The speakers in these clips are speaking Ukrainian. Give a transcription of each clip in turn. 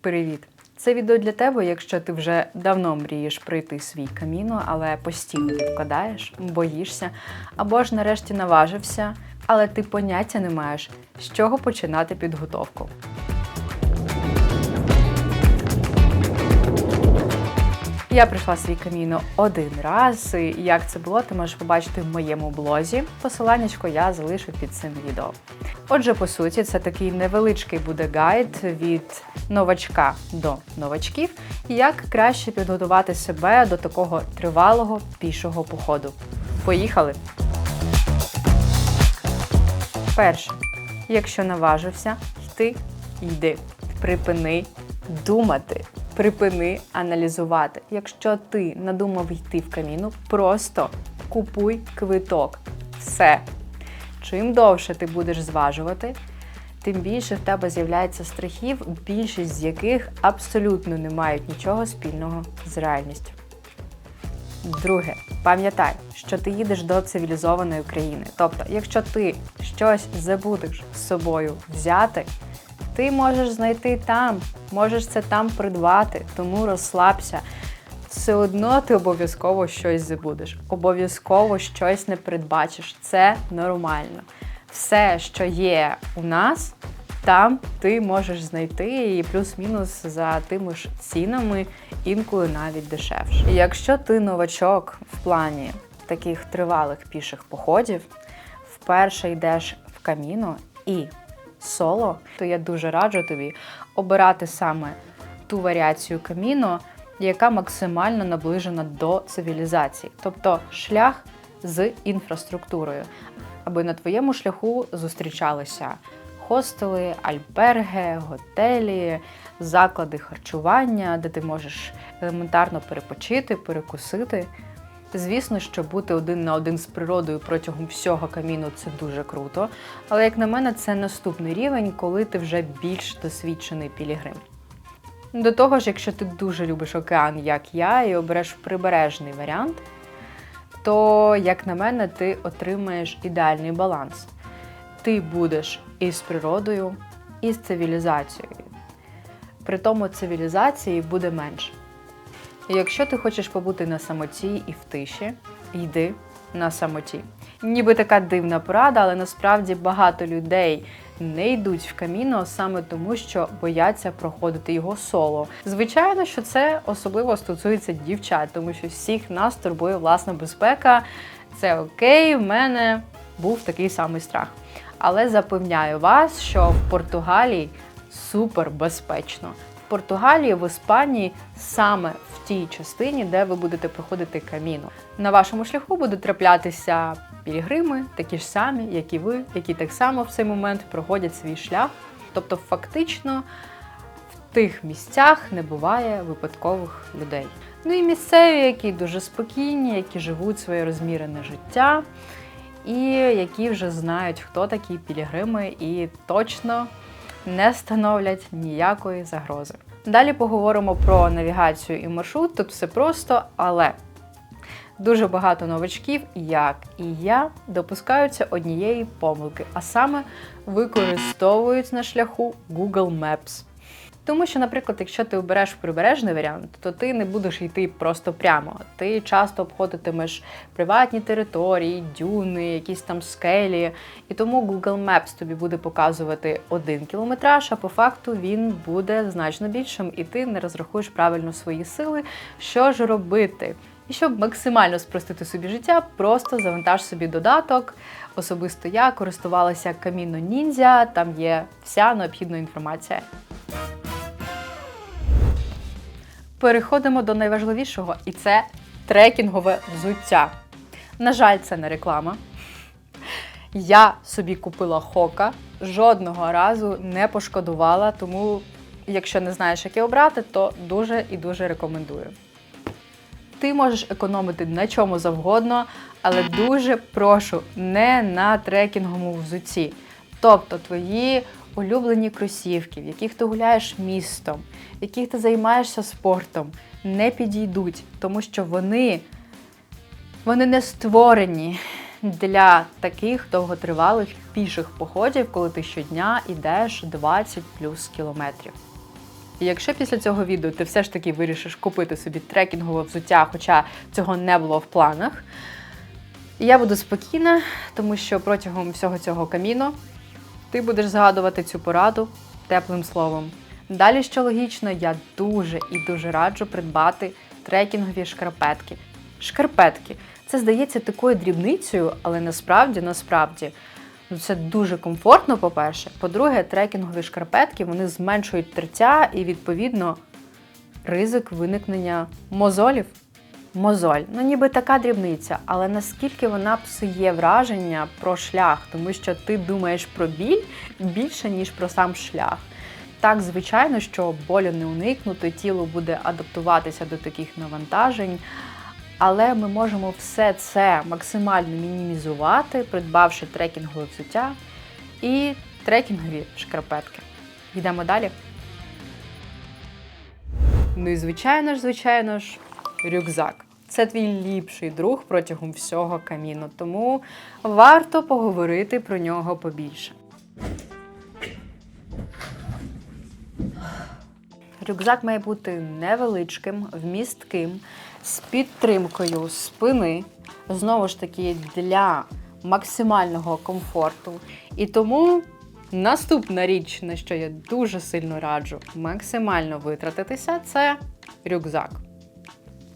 Привіт! Це відео для тебе, якщо ти вже давно мрієш пройти свій каміно, але постійно відкладаєш, боїшся, або ж нарешті наважився, але ти поняття не маєш, з чого починати підготовку. Я пройшла свій каміно один раз, і як це було, ти можеш побачити в моєму блозі. Посиланнячко я залишу під цим відео. Отже, по суті, це такий невеличкий буде гайд від новачка до новачків, як краще підготувати себе до такого тривалого пішого походу. Поїхали! Перше. Якщо наважився йти, йди. Припини думати. Припини аналізувати. Якщо ти надумав йти в каміно, просто купуй квиток. Все. Чим довше ти будеш зважувати, тим більше в тебе з'являється страхів, більшість з яких абсолютно не мають нічого спільного з реальністю. Друге. Пам'ятай, що ти їдеш до цивілізованої країни. Тобто, якщо ти щось забудеш з собою взяти, ти можеш знайти там, можеш це там придбати, тому розслабся. Все одно ти обов'язково щось забудеш, обов'язково щось не передбачиш. Це нормально. Все, що є у нас, там ти можеш знайти і плюс-мінус за тими ж цінами, інколи навіть дешевше. Якщо ти новачок в плані таких тривалих піших походів, вперше йдеш в каміно і соло, то я дуже раджу тобі обирати саме ту варіацію каміно, яка максимально наближена до цивілізації. Тобто шлях з інфраструктурою. Аби на твоєму шляху зустрічалися хостели, альберги, готелі, заклади харчування, де ти можеш елементарно перепочити, перекусити. Звісно, що бути один на один з природою протягом всього каміну – це дуже круто. Але, як на мене, це наступний рівень, коли ти вже більш досвідчений пілігрим. До того ж, якщо ти дуже любиш океан, як я, і обереш прибережний варіант, то, як на мене, ти отримаєш ідеальний баланс. Ти будеш і з природою, і з цивілізацією. Притому цивілізації буде менше. І якщо ти хочеш побути на самоті і в тиші, йди на самоті. Ніби така дивна порада, але насправді багато людей не йдуть в каміно саме тому, що бояться проходити його соло. Звичайно, що це особливо стосується дівчат, тому що всіх нас турбує власна безпека. Це окей, в мене був такий самий страх. Але запевняю вас, що в Португалії супер безпечно. В Португалії, в Іспанії саме в тій частині, де ви будете проходити каміно. На вашому шляху будуть траплятися пілігрими, такі ж самі, як і ви, які так само в цей момент проходять свій шлях. Тобто фактично в тих місцях не буває випадкових людей. Ну і місцеві, які дуже спокійні, які живуть своє розмірене життя і які вже знають, хто такі пілігрими і точно не становлять ніякої загрози. Далі поговоримо про навігацію і маршрут. Тут все просто, але дуже багато новачків, як і я, допускаються однієї помилки, а саме використовують на шляху Google Maps. Тому що, наприклад, якщо ти обереш прибережний варіант, то ти не будеш йти просто прямо. Ти часто обходитимеш приватні території, дюни, якісь там скелі. І тому Google Maps тобі буде показувати 1 кілометраж, а по факту він буде значно більшим, і ти не розрахуєш правильно свої сили, що ж робити. І щоб максимально спростити собі життя, просто завантаж собі додаток. Особисто я користувалася Camino Ninja, там є вся необхідна інформація. Переходимо до найважливішого, і це трекінгове взуття. На жаль, це не реклама. Я собі купила Hoka, жодного разу не пошкодувала, тому, якщо не знаєш, яке обрати, то дуже і дуже рекомендую. Ти можеш економити на чому завгодно, але дуже прошу, не на трекінговому взутті. Тобто твої улюблені кросівки, в яких ти гуляєш містом, в яких ти займаєшся спортом, не підійдуть, тому що вони не створені для таких І якщо після цього відео ти все ж таки вирішиш купити собі трекінгове взуття, хоча цього не було в планах, я буду спокійна, тому що протягом всього цього каміно ти будеш згадувати цю пораду теплим словом. Далі, що логічно, я дуже і дуже раджу придбати трекінгові шкарпетки. Шкарпетки. Це здається такою дрібницею, але насправді, це дуже комфортно, по-перше. По-друге, трекінгові шкарпетки, вони зменшують тертя і, відповідно, ризик виникнення мозолів. Мозоль. Ніби така дрібниця, але наскільки вона псує враження про шлях, тому що ти думаєш про біль більше, ніж про сам шлях. Так, звичайно, що болю не уникнути, тіло буде адаптуватися до таких навантажень, але ми можемо все це максимально мінімізувати, придбавши трекінгове взуття і трекінгові шкарпетки. Йдемо далі. Ну і звичайно ж, рюкзак. Це твій ліпший друг протягом всього каміну, тому варто поговорити про нього побільше. Рюкзак має бути невеличким, вмістким, з підтримкою спини, знову ж таки, для максимального комфорту. І тому наступна річ, на що я дуже сильно раджу максимально витратитися, це рюкзак.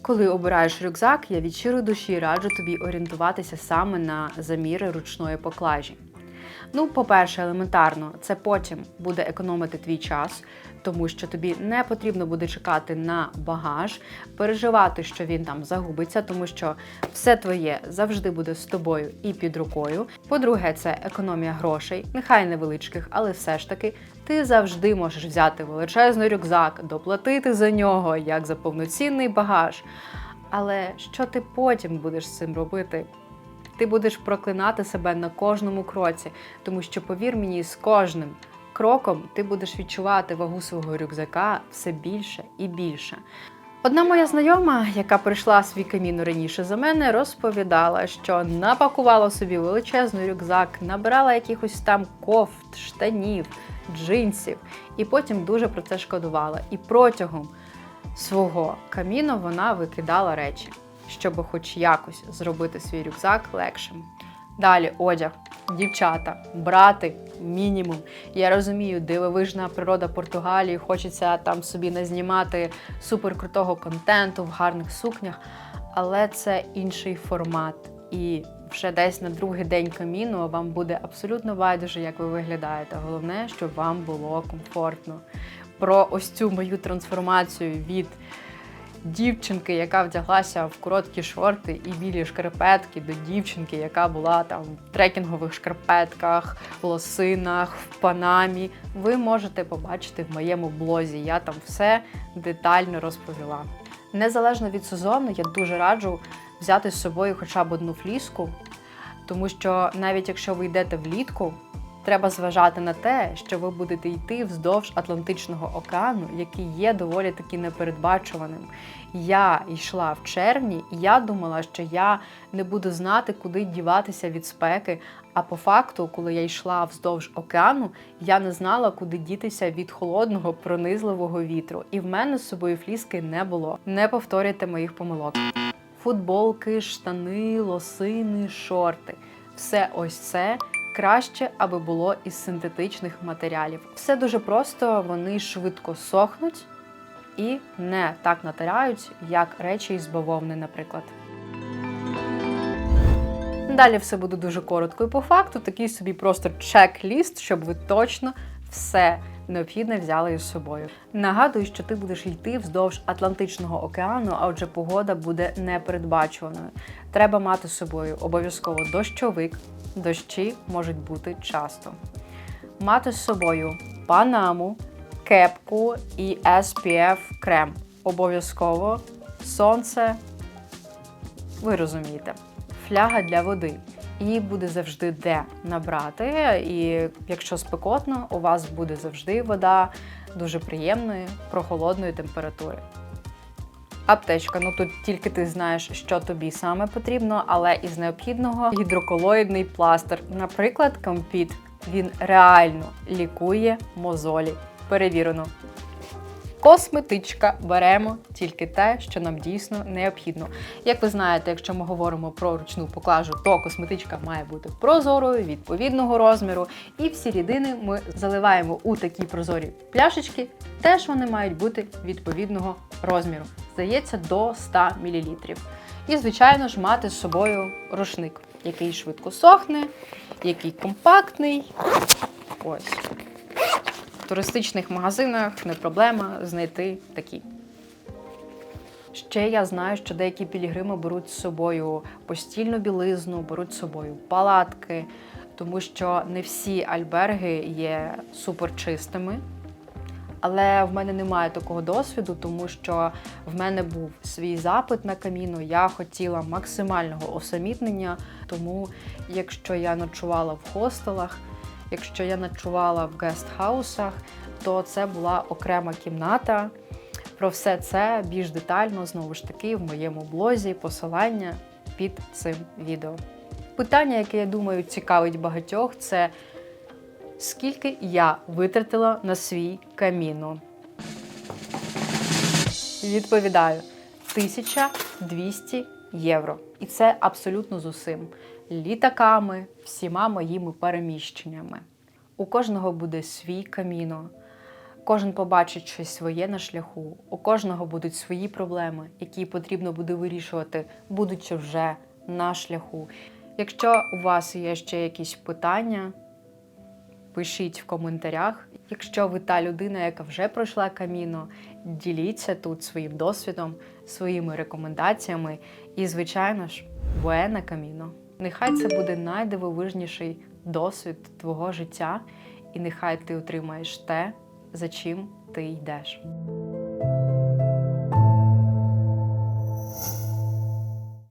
Коли обираєш рюкзак, я від щирої душі раджу тобі орієнтуватися саме на заміри ручної поклажі. По-перше, елементарно, це потім буде економити твій час, тому що тобі не потрібно буде чекати на багаж, переживати, що він там загубиться, тому що все твоє завжди буде з тобою і під рукою. По-друге, це економія грошей, нехай невеличких, але все ж таки ти завжди можеш взяти величезний рюкзак, доплатити за нього, як за повноцінний багаж. Але що ти потім будеш з цим робити? Ти будеш проклинати себе на кожному кроці, тому що, повір мені, з кожним кроком ти будеш відчувати вагу свого рюкзака все більше і більше. Одна моя знайома, яка прийшла свій камін раніше за мене, розповідала, що напакувала собі величезний рюкзак, набирала якихось там кофт, штанів, джинсів, і потім дуже про це шкодувала. І протягом свого каміну вона викидала речі, щоб хоч якось зробити свій рюкзак легшим. Далі одяг. Дівчата, брати мінімум. Я розумію, дивовижна природа Португалії, хочеться там собі назнімати суперкрутого контенту в гарних сукнях, але це інший формат. І вже десь на другий день каміну вам буде абсолютно байдуже, як ви виглядаєте. Головне, щоб вам було комфортно. Про ось цю мою трансформацію від дівчинки, яка вдяглася в короткі шорти і білі шкарпетки, до дівчинки, яка була там в трекінгових шкарпетках, в лосинах, в панамі, ви можете побачити в моєму блозі. Я там все детально розповіла. Незалежно від сезону, я дуже раджу взяти з собою хоча б одну фліску, тому що навіть якщо ви йдете влітку, треба зважати на те, що ви будете йти вздовж Атлантичного океану, який є доволі таки непередбачуваним. Я йшла в червні, і я думала, що я не буду знати, куди діватися від спеки, а по факту, коли я йшла вздовж океану, я не знала, куди дітися від холодного, пронизливого вітру. І в мене з собою фліски не було. Не повторюйте моїх помилок. Футболки, штани, лосини, шорти. Все ось це краще, аби було із синтетичних матеріалів. Все дуже просто, вони швидко сохнуть і не так натирають, як речі із бавовни, наприклад. Далі все буде дуже коротко і по факту, такий собі просто чек-ліст, щоб ви точно все необхідне взяли із собою. Нагадую, що ти будеш йти вздовж Атлантичного океану, а отже погода буде непередбачуваною. Треба мати з собою обов'язково дощовик, дощі можуть бути часто. Мати з собою панаму, кепку і SPF крем. Обов'язково сонце, ви розумієте. Фляга для води. Її буде завжди де набрати, і якщо спекотно, у вас буде завжди вода дуже приємної, прохолодної температури. Аптечка. Тут тільки ти знаєш, що тобі саме потрібно, але із необхідного гідроколоїдний пластир. Наприклад, Compeed. Він реально лікує мозолі. Перевірено. Косметичка. Беремо тільки те, що нам дійсно необхідно. Як ви знаєте, якщо ми говоримо про ручну поклажу, то косметичка має бути прозорою, відповідного розміру. І всі рідини ми заливаємо у такі прозорі пляшечки. Теж вони мають бути відповідного розміру. Здається, до 100 мл. І, звичайно ж, мати з собою рушник, який швидко сохне, який компактний. Ось. В туристичних магазинах не проблема знайти такі. Ще я знаю, що деякі пілігрими беруть з собою постільну білизну, беруть з собою палатки, тому що не всі альберги є суперчистими. Але в мене немає такого досвіду, тому що в мене був свій запит на Каміно, я хотіла максимального усамітнення, тому якщо я ночувала в хостелах, якщо я ночувала в гестхаусах, то це була окрема кімната. Про все це більш детально, знову ж таки, в моєму блозі, посилання під цим відео. Питання, яке, я думаю, цікавить багатьох, це скільки я витратила на свій Каміно? Відповідаю, 1200 євро. І це абсолютно з усім. Літаками, всіма моїми переміщеннями. У кожного буде свій Каміно. Кожен побачить щось своє на шляху. У кожного будуть свої проблеми, які потрібно буде вирішувати, будучи вже на шляху. Якщо у вас є ще якісь питання, пишіть в коментарях. Якщо ви та людина, яка вже пройшла Каміно, діліться тут своїм досвідом, своїми рекомендаціями. І, звичайно ж, буена Каміно. Нехай це буде найдивовижніший досвід твого життя, і нехай ти отримаєш те, за чим ти йдеш.